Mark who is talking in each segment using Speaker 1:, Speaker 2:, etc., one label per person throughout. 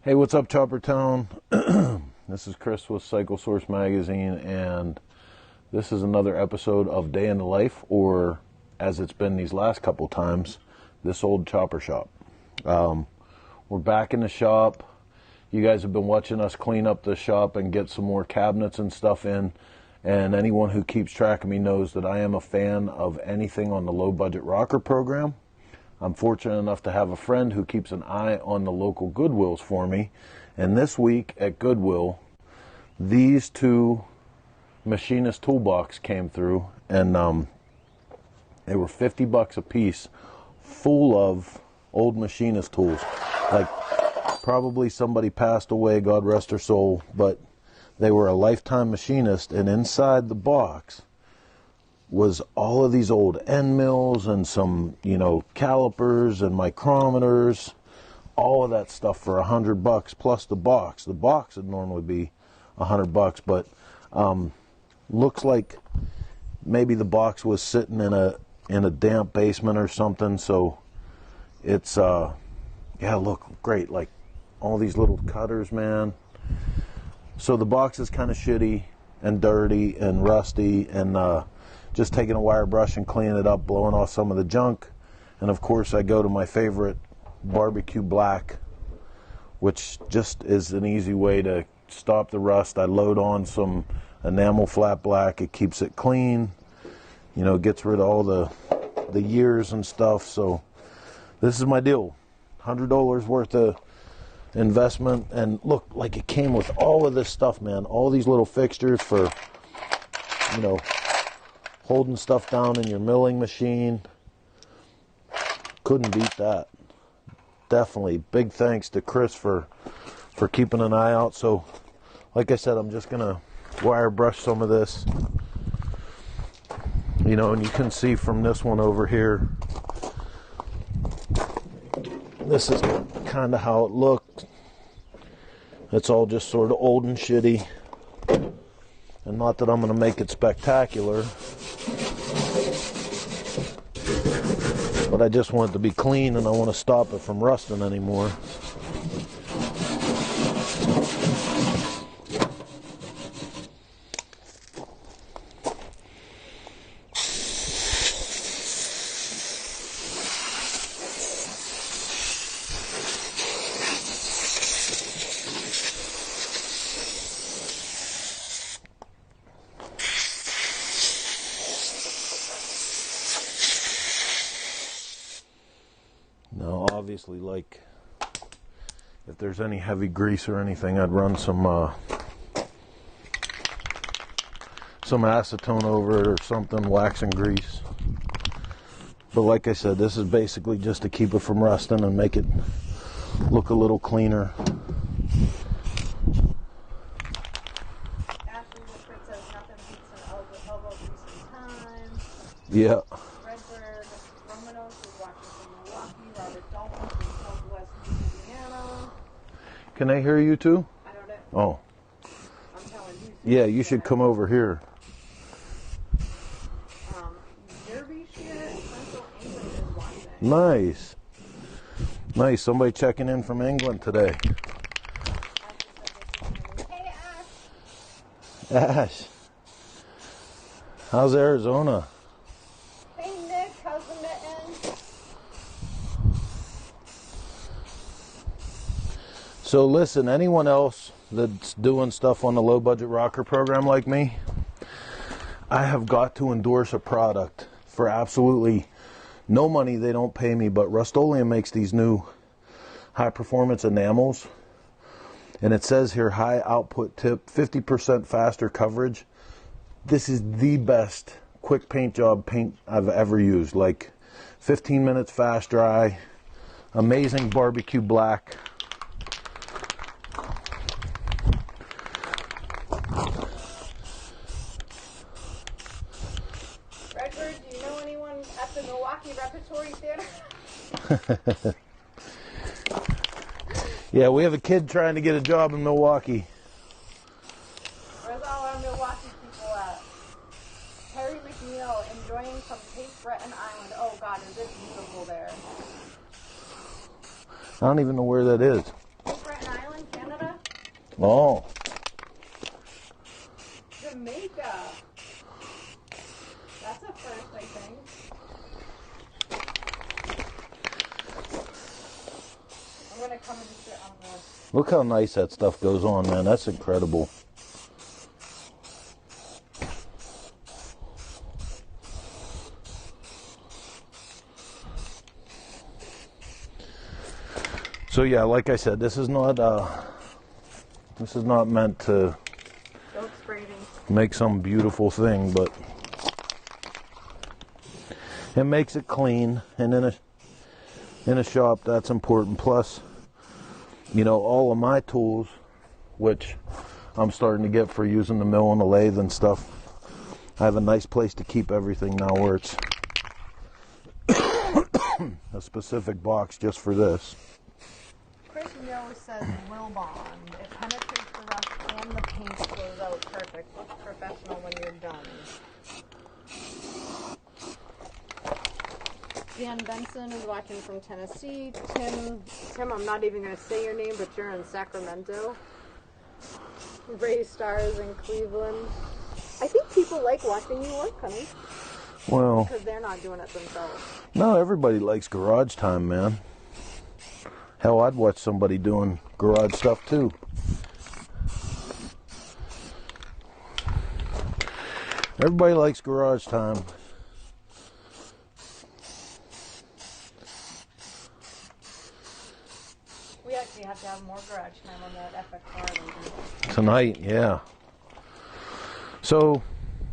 Speaker 1: Hey, what's up, Chopper Town? This is Chris with Cycle Source Magazine, and this is another episode of Day in the Life, or as it's been these last couple times, this old chopper shop. We're back in the shop. You guys have been watching us clean up the shop and get some more cabinets and stuff in, and anyone who keeps track of me knows that I am a fan of anything on the low budget rocker program. I'm fortunate enough to have a friend who keeps an eye on the local Goodwills for me. And this week at Goodwill, these two Machinist Toolbox came through, and they were $50 a piece, full of old Machinist tools. Like, probably somebody passed away, God rest her soul, but they were a lifetime machinist, and inside the box was all of these old end mills and some, calipers and micrometers, all of that stuff for $100 plus the box. The box would normally be $100, but looks like maybe the box was sitting in a damp basement or something. So it's look great, like all these little cutters, man. So the box is kind of shitty and dirty and rusty, and just taking a wire brush and cleaning it up, blowing off some of the junk. And of course I go to my favorite barbecue black, which just is an easy way to stop the rust. I load on some enamel flat black. It keeps it clean, gets rid of all the years and stuff. So this is my deal. $100 worth of investment, and look, like it came with all of this stuff, man. All these little fixtures for holding stuff down in your milling machine. Couldn't beat that. Definitely. Big thanks to Chris for keeping an eye out. So, like I said, I'm just going to wire brush some of this. And you can see from this one over here, this is kind of how it looked. It's all just sort of old and shitty. And not that I'm going to make it spectacular, but I just want it to be clean, and I want to stop it from rusting anymore. Now, obviously, like, if there's any heavy grease or anything, I'd run some acetone over it or something, wax and grease. But like I said, this is basically just to keep it from rusting and make it look a little cleaner. Yeah. Can they hear you too?
Speaker 2: I don't know.
Speaker 1: Oh.
Speaker 2: I'm telling you.
Speaker 1: Yeah, you should come over here.
Speaker 2: Derbyshire, Central England is watching.
Speaker 1: Nice. Nice. Somebody checking in from England today.
Speaker 2: Hey, Ash.
Speaker 1: Ash. How's Arizona?
Speaker 2: Hey, Nick. How's the mitten?
Speaker 1: So listen, anyone else that's doing stuff on the low budget rocker program like me, I have got to endorse a product for absolutely no money. They don't pay me, but Rust-Oleum makes these new high performance enamels, and it says here high output tip, 50% faster coverage. This is the best quick paint job paint I've ever used. Like 15 minutes fast dry, amazing barbecue black.
Speaker 2: Redbird, do you know anyone at the Milwaukee Repertory Theater?
Speaker 1: Yeah, we have a kid trying to get a job in Milwaukee.
Speaker 2: Where's all our Milwaukee people at? Harry McNeil enjoying some Cape Breton Island. Oh God, is it beautiful there?
Speaker 1: I don't even know where that is.
Speaker 2: Cape Breton Island?
Speaker 1: Oh.
Speaker 2: Jamaica. That's a first, I think. I'm gonna come and sit on this.
Speaker 1: Look how nice that stuff goes on, man. That's incredible. So yeah, like I said, this is not meant to make some beautiful thing, but it makes it clean, and in a shop that's important. Plus, you know, all of my tools, which I'm starting to get for using the mill and the lathe and stuff, I have a nice place to keep everything now where it's a specific box just for this.
Speaker 2: Chris Mills says will bond. It penetrates the rust and the paint flows out perfect. Looks professional when you're done. Dan Benson is watching from Tennessee. Tim, I'm not even going to say your name, but you're in Sacramento. Ray Stars in Cleveland. I think people like watching you work, honey.
Speaker 1: Well,
Speaker 2: because they're not doing it themselves.
Speaker 1: No, everybody likes garage time, man. Hell, I'd watch somebody doing garage stuff too. Everybody likes garage time.
Speaker 2: We actually have to have more garage time on that FXR.
Speaker 1: Tonight, yeah. So,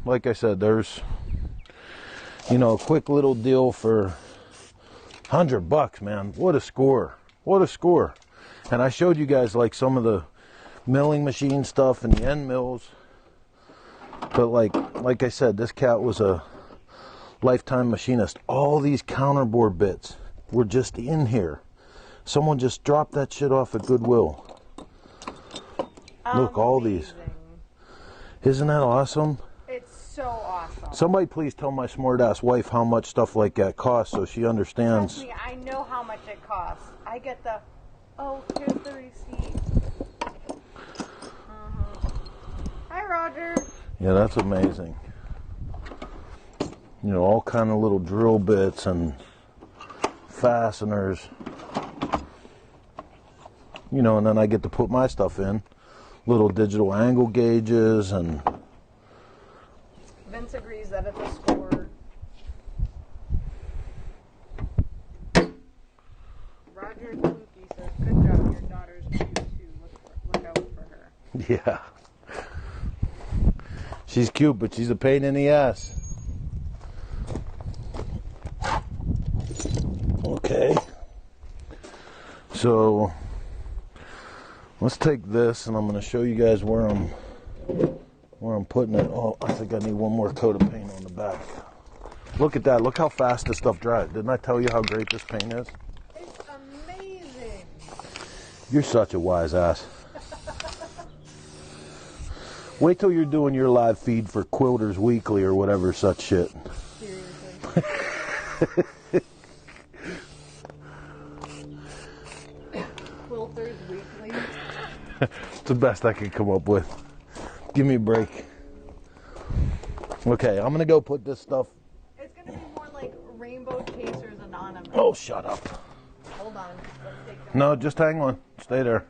Speaker 1: like I said, there's, you know, a quick little deal for $100, man. What a score. What a score. And I showed you guys like some of the milling machine stuff and the end mills. But like I said, this cat was a lifetime machinist. All these counterboard bits were just in here. Someone just dropped that shit off at Goodwill. Look, all these. Isn't that awesome?
Speaker 2: It's so awesome.
Speaker 1: Somebody please tell my smart-ass wife how much stuff like that costs so she understands.
Speaker 2: Trust me, I know how much it costs. I get the, oh, here's the receipt. Hi, Roger.
Speaker 1: Yeah, that's amazing. You know, all kind of little drill bits and fasteners. You know, and then I get to put my stuff in. Little digital angle gauges and...
Speaker 2: Vince agrees that it's a score. Roger Tukey says, good job, your daughter's cute too. Look out for her.
Speaker 1: Yeah. She's cute, but she's a pain in the ass. Okay. So... let's take this, and I'm going to show you guys where I'm putting it. Oh, I think I need one more coat of paint on the back. Look at that. Look how fast this stuff dries. Didn't I tell you how great this paint is?
Speaker 2: It's amazing.
Speaker 1: You're such a wise ass. Wait till you're doing your live feed for Quilters Weekly or whatever such shit.
Speaker 2: Seriously. Quilters Weekly.
Speaker 1: It's the best I could come up with. Give me a break. Okay, I'm going to go put this stuff.
Speaker 2: It's going to be more like Rainbow Chasers Anonymous.
Speaker 1: Oh, shut up.
Speaker 2: Hold on. Let's take them.
Speaker 1: No, just hang on. Stay there.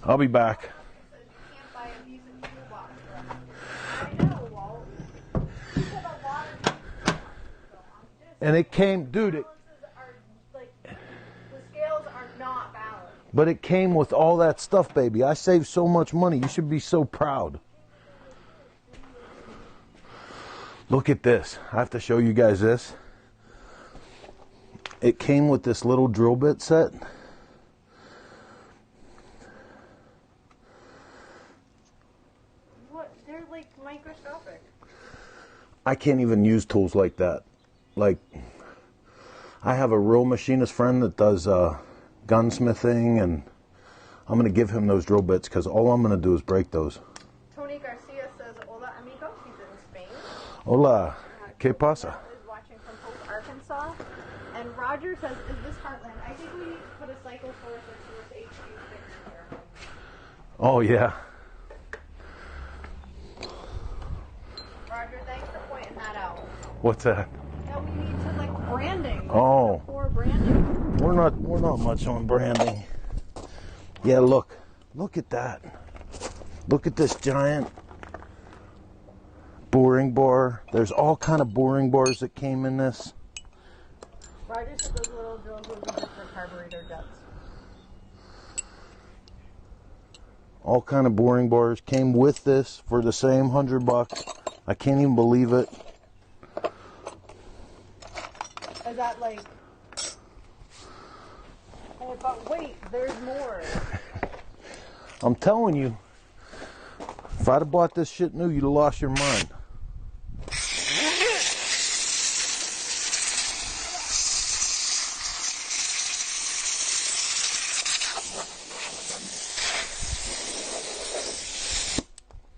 Speaker 1: I'll be back.
Speaker 2: You can't buy a decent toolbox for $100. I know, Walt. You said a lot of
Speaker 1: And it came, dude,
Speaker 2: the scales are not balanced.
Speaker 1: but it came with all that stuff, baby. I saved so much money. You should be so proud. Look at this. I have to show you guys this. It came with this little drill bit set.
Speaker 2: What? They're like microscopic.
Speaker 1: I can't even use tools like that. Like, I have a real machinist friend that does gunsmithing, and I'm going to give him those drill bits because all I'm going to do is break those.
Speaker 2: Tony Garcia says, hola, amigo. He's in Spain.
Speaker 1: Hola, ¿qué pasa?
Speaker 2: Is watching from Polk, Arkansas. And Roger says, is this Heartland? I think we need to put a cycle source or source HQ sticker here.
Speaker 1: Oh, yeah.
Speaker 2: Roger, thanks for pointing that out.
Speaker 1: What's that?
Speaker 2: That we need to like branding.
Speaker 1: Oh.
Speaker 2: Poor branding.
Speaker 1: We're not much on branding. Yeah, look at that. Look at this giant boring bar. There's all kind of boring bars that came in this.
Speaker 2: Roger said those little drills would be good for carburetor jets.
Speaker 1: All kind of boring bars came with this for the same $100. I can't even believe it.
Speaker 2: Is that like? Oh, but wait, there's more.
Speaker 1: I'm telling you, if I'd have bought this shit new, you'd have lost your mind.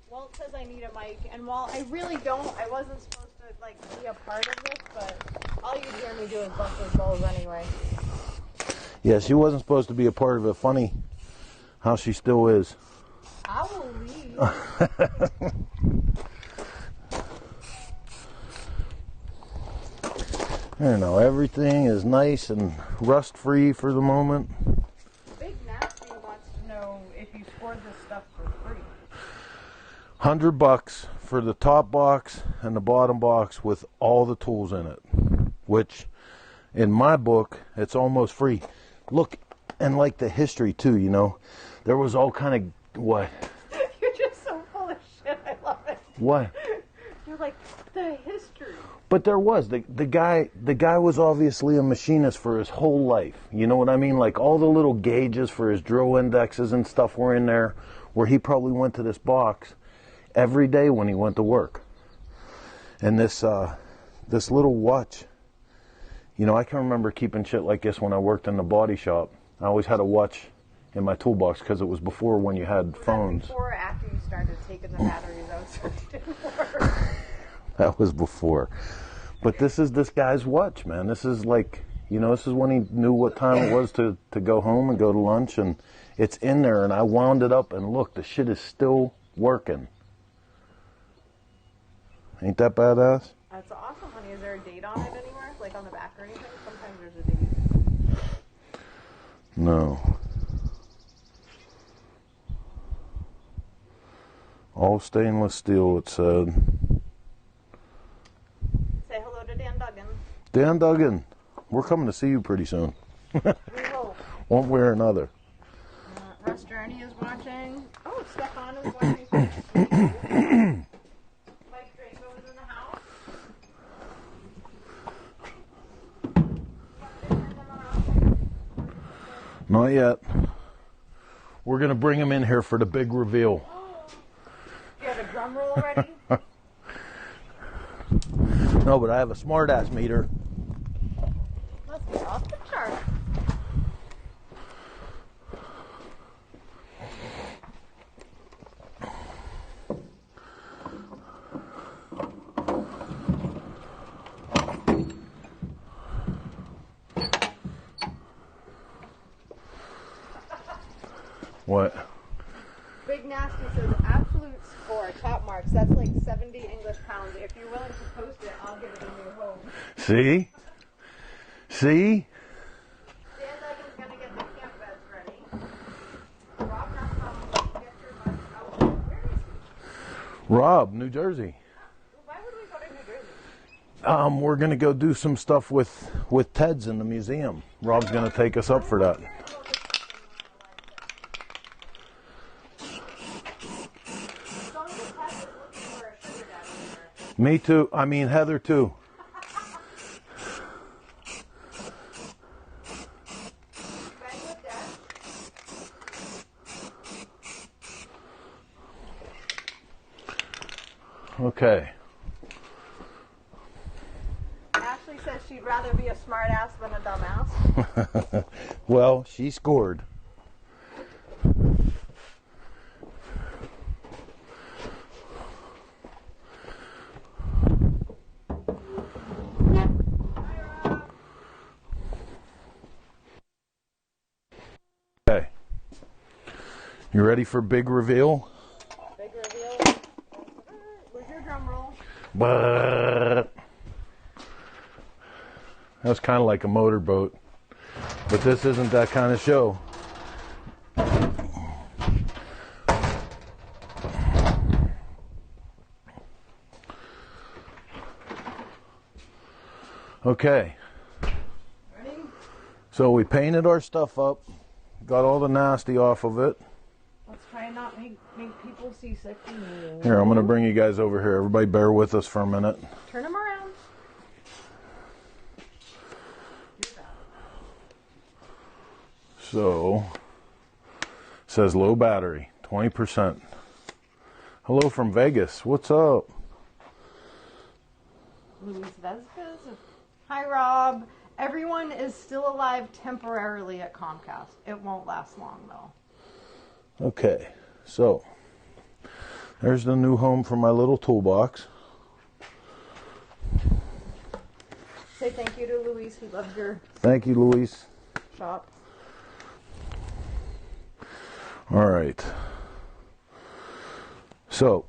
Speaker 2: Walt says I need a mic, and while I really don't, I wasn't supposed to like be a part of this, but all you'd hear me do is bust those balls anyway.
Speaker 1: Yeah, she wasn't supposed to be a part of it. Funny how she still is.
Speaker 2: I will leave.
Speaker 1: I don't know, everything is nice and rust free for the moment.
Speaker 2: Big Nasty wants to know if you scored this stuff for free.
Speaker 1: $100 for the top box and the bottom box with all the tools in it, which in my book it's almost free. Look, and like the history too, you know, there was all kind of what?
Speaker 2: You're just so full of shit. I love it.
Speaker 1: What?
Speaker 2: You're like the history.
Speaker 1: But there was the guy was obviously a machinist for his whole life. You know what I mean? Like all the little gauges for his drill indexes and stuff were in there, where he probably went to this box every day when he went to work. And this little watch, you know, I can remember keeping shit like this when I worked in the body shop. I always had a watch in my toolbox because it was before when you had phones.
Speaker 2: Before or after you started taking the batteries out so it didn't work?
Speaker 1: That was before. But this is this guy's watch, man. This is like, you know, this is when he knew what time it was to go home and go to lunch, and it's in there, and I wound it up, and look, the shit is still working. Ain't that badass?
Speaker 2: That's awesome, honey. Is there a date on it anywhere? Like on the back or anything? Sometimes there's a date.
Speaker 1: No. All stainless steel, it said.
Speaker 2: Say hello to Dan Duggan.
Speaker 1: Dan Duggan, we're coming to see you pretty soon.
Speaker 2: We hope.
Speaker 1: One way or another.
Speaker 2: Russ Journey is watching. Oh, Stefan is watching. Mike Draco is in the house.
Speaker 1: Not yet. We're going to bring him in here for the big reveal.
Speaker 2: Do you have a drum roll ready?
Speaker 1: No, but I have a smart-ass meter.
Speaker 2: Let's get off the chart.
Speaker 1: What?
Speaker 2: Big Nasty says absolute score, top marks. That's like 70 English pounds. If you're willing to post it, I'll give it a new home.
Speaker 1: See? See?
Speaker 2: Dan Duggan's gonna get the camp beds ready. Rob.com, get your butt out. Where is he?
Speaker 1: Rob, New Jersey.
Speaker 2: Why would we go to New Jersey?
Speaker 1: We're going to go do some stuff with Ted's in the museum. Rob's going to take us up for that. Me too. I mean, Heather too. Okay.
Speaker 2: Ashley says she'd rather be a smartass than a dumbass.
Speaker 1: Well, she scored. Okay. You ready for big reveal?
Speaker 2: Big reveal. Where's your drum roll?
Speaker 1: But that's kind of like a motorboat, but this isn't that kind of show. Okay.
Speaker 2: Ready?
Speaker 1: So we painted our stuff up, got all the nasty off of it.
Speaker 2: Let's try and not make people seasick.
Speaker 1: Here, I'm going to bring you guys over here. Everybody bear with us for a minute.
Speaker 2: Turn them around.
Speaker 1: So, it says low battery, 20%. Hello from Vegas. What's up?
Speaker 2: Luis Vescas. Hi, Rob. Everyone is still alive temporarily at Comcast. It won't last long, though.
Speaker 1: Okay, so there's the new home for my little toolbox.
Speaker 2: Say thank you to Luis. He loves your
Speaker 1: Thank you, Luis.
Speaker 2: shop.
Speaker 1: All right. So,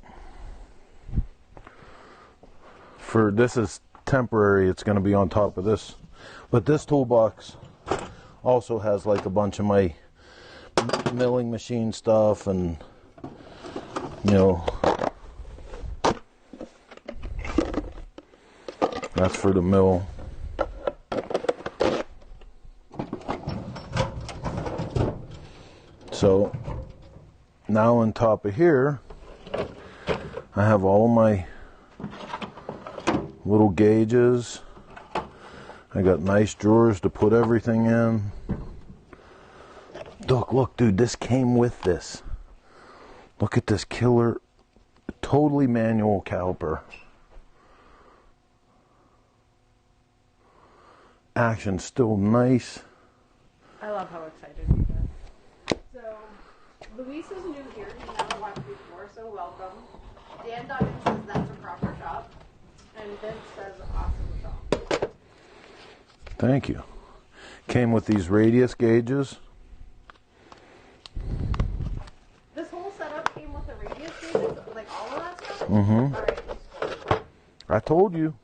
Speaker 1: this is temporary. It's going to be on top of this. But this toolbox also has like a bunch of my milling machine stuff and, you know, that's for the mill. So now on top of here, I have all of my little gauges. I got nice drawers to put everything in. Look, dude, this came with this. Look at this killer, totally manual caliper. Action still nice.
Speaker 2: I love how excited you get. So, Luis is new here. He's never watched before, so welcome. Dan Duggan says that's a proper job. And Vince says awesome job.
Speaker 1: Thank you. Came with these radius gauges.
Speaker 2: This whole setup came with a radius gauge, like all of that stuff?
Speaker 1: Mm-hmm.
Speaker 2: All right.
Speaker 1: I told you.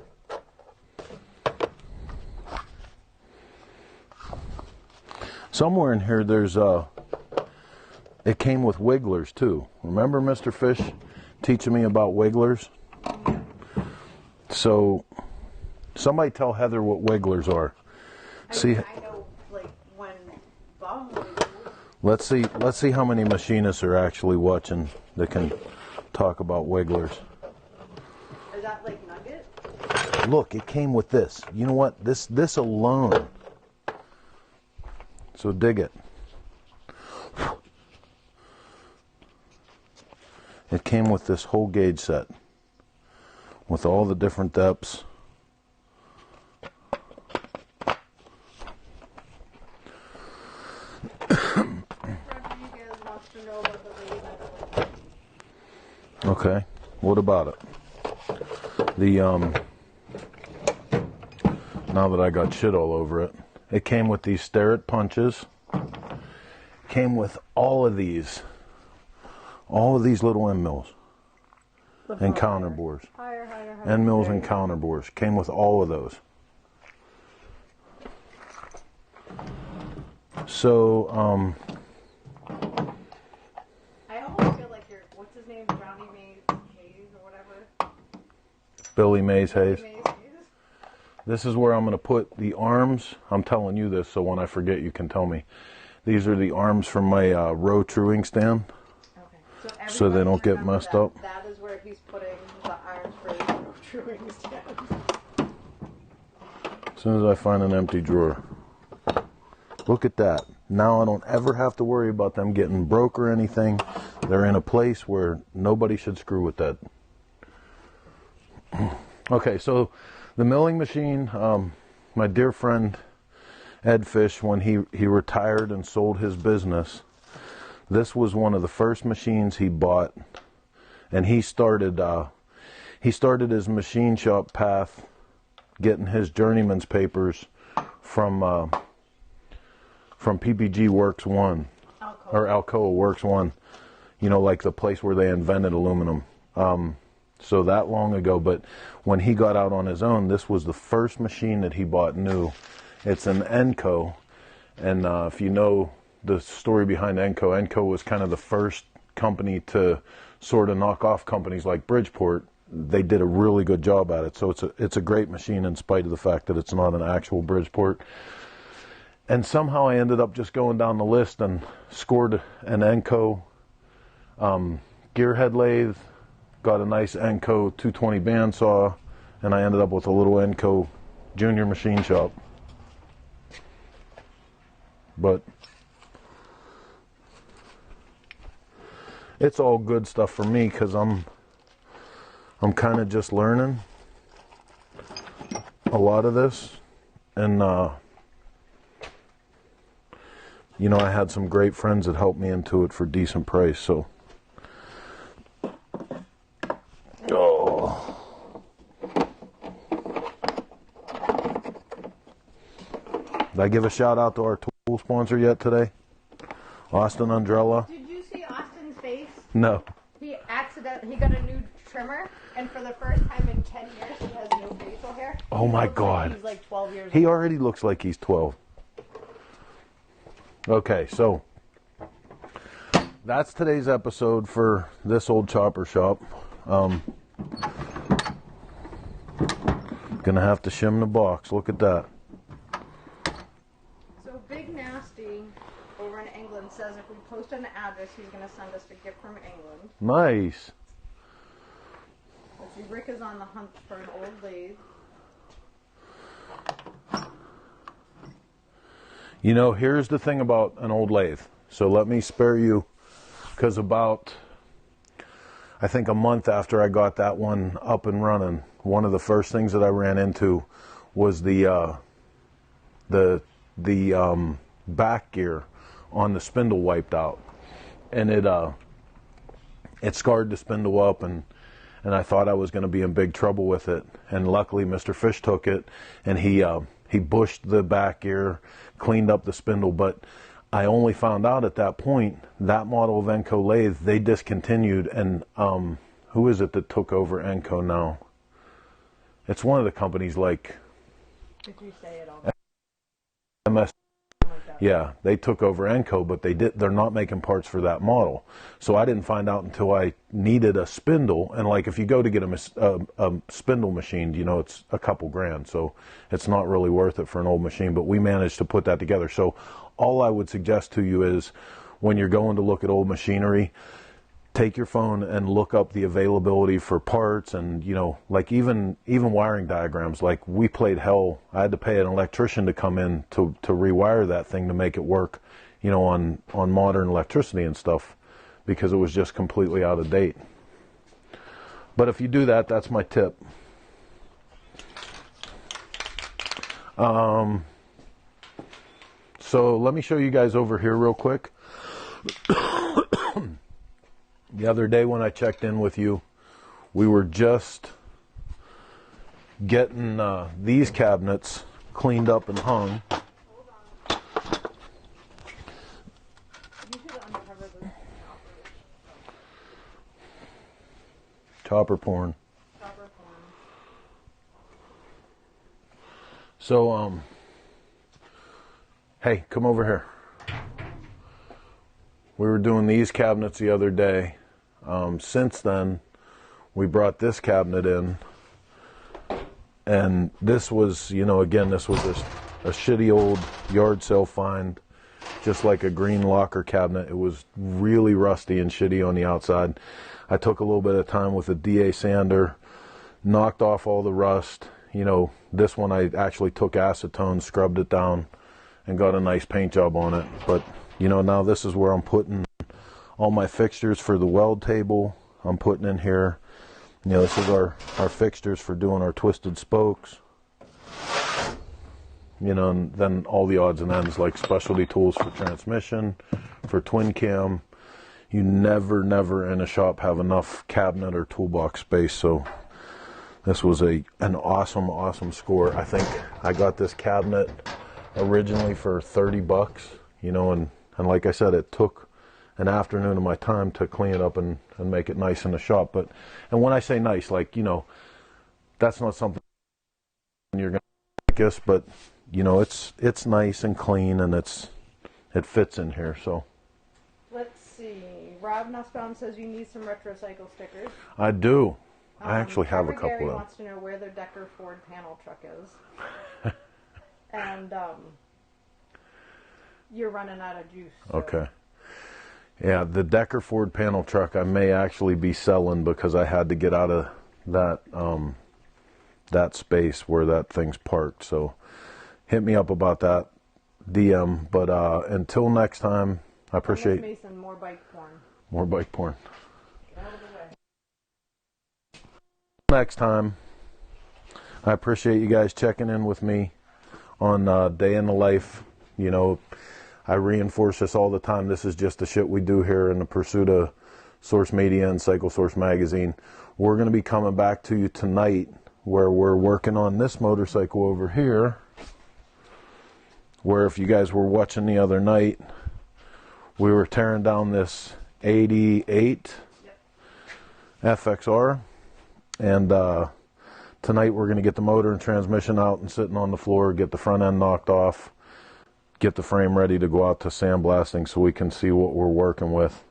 Speaker 1: Somewhere in here there's it came with wigglers too. Remember Mr. Fish teaching me about wigglers? So somebody tell Heather what wigglers are.
Speaker 2: I know, like, when Bob
Speaker 1: Let's see how many machinists are actually watching that can talk about wigglers.
Speaker 2: is that like nugget?
Speaker 1: Look, it came with this. You know what? This alone. So dig it. It came with this whole gauge set with all the different depths.
Speaker 2: Rodriguez wants to know about the lady.
Speaker 1: Okay. What about it? Now that I got shit all over it, it came with these Starrett punches. Came with all of these little end mills and counter bores.
Speaker 2: Higher.
Speaker 1: End mills and counter bores. Came with all of those. So,
Speaker 2: I almost feel like you're, what's his name? Brownie Mays Hayes or whatever?
Speaker 1: Billy Mays Hayes.
Speaker 2: Mays Hayes?
Speaker 1: This is where I'm going to put the arms. I'm telling you this so when I forget you can tell me. These are the arms from my row truing stand.
Speaker 2: Okay.
Speaker 1: So they don't get
Speaker 2: remember
Speaker 1: messed
Speaker 2: that.
Speaker 1: up.
Speaker 2: That is where he's putting the irons for his truing stand.
Speaker 1: As soon as I find an empty drawer. Look at that. Now I don't ever have to worry about them getting broke or anything. They're in a place where nobody should screw with that. Okay, so the milling machine, my dear friend Ed Fish, when he retired and sold his business, this was one of the first machines he bought, and he started his machine shop path getting his journeyman's papers from PPG Works 1.
Speaker 2: Oh,
Speaker 1: or Alcoa Works one, you know, like the place where they invented aluminum. So that long ago, but when he got out on his own, this was the first machine that he bought new. It's an Enco, and if you know the story behind Enco, Enco was kind of the first company to sort of knock off companies like Bridgeport. They did a really good job at it, so it's a great machine in spite of the fact that it's not an actual Bridgeport. And somehow I ended up just going down the list and scored an Enco gearhead lathe, got a nice Enco 220 bandsaw, and I ended up with a little Enco junior machine shop. But it's all good stuff for me because I'm kind of just learning a lot of this, and you know, I had some great friends that helped me into it for decent price. So, oh, did I give a shout out to our tool sponsor yet today? Austin Andrella.
Speaker 2: Did you see Austin's face?
Speaker 1: No.
Speaker 2: He got a new trimmer, and for the first time in 10 years, he has no facial hair.
Speaker 1: Oh my God.
Speaker 2: Like he's like 12 years old.
Speaker 1: He already looks like he's 12. Okay, so that's today's episode for this old chopper shop. Gonna have to shim the box. Look at that.
Speaker 2: So Big Nasty over in England says if we post an address, he's gonna send us a gift from England.
Speaker 1: Nice.
Speaker 2: Let's see, Rick is on the hunt for an old lathe.
Speaker 1: You know, here's the thing about an old lathe. So let me spare you, because about, I think a month after I got that one up and running, one of the first things that I ran into was the back gear on the spindle wiped out, and it scarred the spindle up, and I thought I was going to be in big trouble with it. And luckily, Mr. Fish took it, and he bushed the back gear, cleaned up the spindle. But I only found out at that point that model of Enco lathe they discontinued. And who is it that took over Enco now? It's one of the companies like.
Speaker 2: Did you say it all?
Speaker 1: MS. Yeah, they took over Enco, but they're not making parts for that model. So I didn't find out until I needed a spindle. And like if you go to get a spindle machined, you know, it's a couple grand. So it's not really worth it for an old machine. But we managed to put that together. So all I would suggest to you is when you're going to look at old machinery, take your phone and look up the availability for parts, and you know, like even wiring diagrams. Like we played hell. I had to pay an electrician to come in to rewire that thing to make it work, you know, on modern electricity and stuff, because it was just completely out of date. But if you do that, that's my tip. So let me show you guys over here real quick. The other day when I checked in with you, we were just getting these cabinets cleaned up and hung.
Speaker 2: Hold on. You should uncover this
Speaker 1: Chopper porn.
Speaker 2: chopper form.
Speaker 1: So, hey, come over here. We were doing these cabinets the other day. Since then, we brought this cabinet in, and this was, you know, again, this was a shitty old yard sale find, just like a green locker cabinet. It was really rusty and shitty on the outside. I took a little bit of time with a DA sander, knocked off all the rust. You know, this one I actually took acetone, scrubbed it down, and got a nice paint job on it. But, you know, now this is where I'm putting all my fixtures for the weld table. I'm putting in here, you know, this is our fixtures for doing our twisted spokes. You know, and then all the odds and ends like specialty tools for transmission, for twin cam. You never in a shop have enough cabinet or toolbox space. So this was an awesome score. I think I got this cabinet originally for $30, you know, and like I said, it took an afternoon of my time to clean it up and make it nice in the shop. And when I say nice, like, you know, that's not something you're going to like this, but, you know, it's nice and clean, and it fits in here, so.
Speaker 2: Let's see. Rob Nussbaum says you need some Retrocycle stickers.
Speaker 1: I do. I actually have a couple
Speaker 2: Gary
Speaker 1: of them.
Speaker 2: wants to know where their Decker Ford panel truck is. And you're running out of juice. So.
Speaker 1: Okay. Yeah, the Decker Ford panel truck I may actually be selling because I had to get out of that that space where that thing's parked. So hit me up about that DM. But until next time, I appreciate
Speaker 2: Mason, more bike porn.
Speaker 1: more bike porn.
Speaker 2: Get out of the way.
Speaker 1: Next time, I appreciate you guys checking in with me on Day in the Life. You know, I reinforce this all the time. This is just the shit we do here in the pursuit of Source Media and Cycle Source Magazine. We're going to be coming back to you tonight where we're working on this motorcycle over here, where if you guys were watching the other night, we were tearing down this 88 FXR, and tonight we're going to get the motor and transmission out and sitting on the floor, get the front end knocked off, get the frame ready to go out to sandblasting so we can see what we're working with.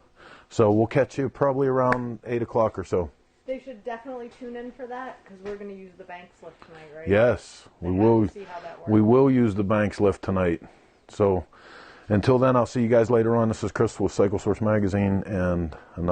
Speaker 1: So we'll catch you probably around 8 o'clock or so.
Speaker 2: They should definitely tune in for that because we're going to use the Banks lift tonight, right?
Speaker 1: Yes, we will.
Speaker 2: See how that works.
Speaker 1: We will use the Banks lift tonight. So until then, I'll see you guys later on. This is Chris with Cycle Source Magazine and another